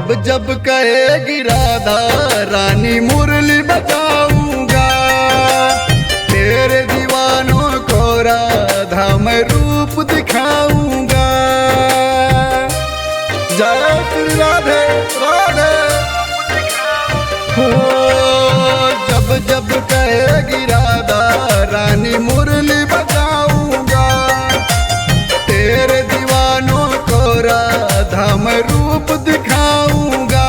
जब जब कहेगी राधा रानी मुरली बजाऊंगा, तेरे दीवानों को राधा मैं रूप दिखाऊंगा। जय श्री राधे राधे। हो जब जब कहेगी राधा रानी मुरली बजाऊंगा, तेरे दीवानों को राधा मैं रूप दिखाऊंगा।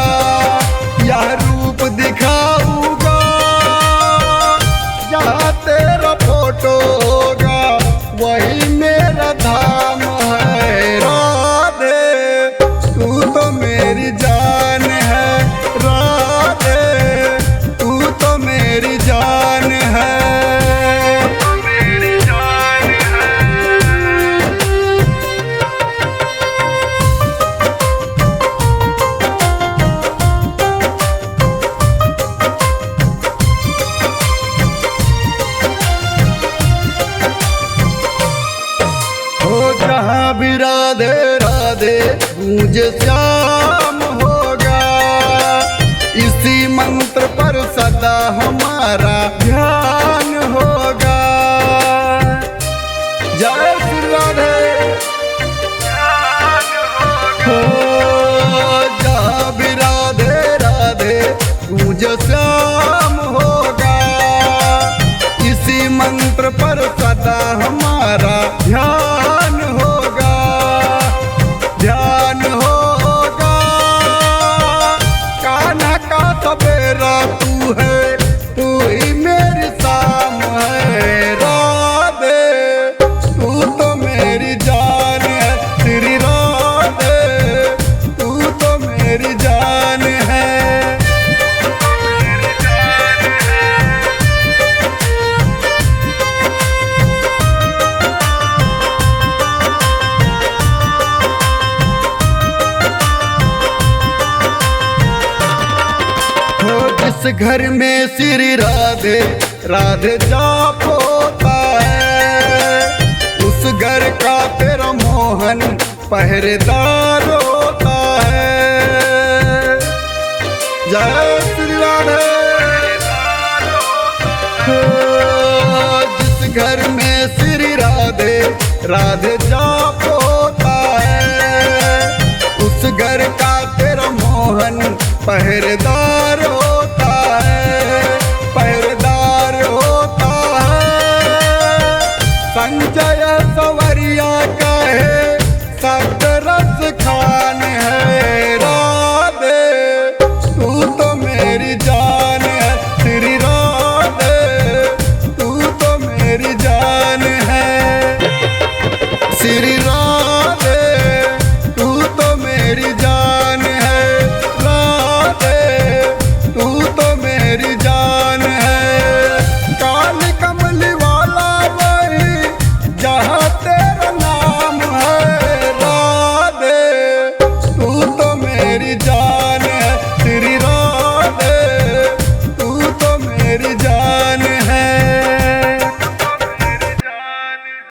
यह रूप दिखाऊंगा, जहाँ तेरा फोटो होगा वही मेरा धाम है। राधे तू तो मेरी जान है, राधे तू तो मेरी जान है। जहाँ भी राधे राधे गूंजे श्याम होगा, इसी मंत्र पर सदा हमारा ध्यान होगा। जय श्री राधे। हो जहाँ भी राधे राधे गूंजे श्याम होगा, इसी मंत्र पर सदा हमारा ध्यान होगा, ध्यान होगा। कान्हा का सवेरा तू है, तू ही मेरी शाम है। राधे तू तो मेरी जान है, श्री राधे तू तो मेरी जान है। जिस घर में श्री राधे राधे जाप होता है, उस घर का तेरा मोहन पहरेदार होता है। जय श्री राधे। जिस घर में श्री राधे राधे जाप होता है, उस घर का तेरा मोहन पहरेदार हो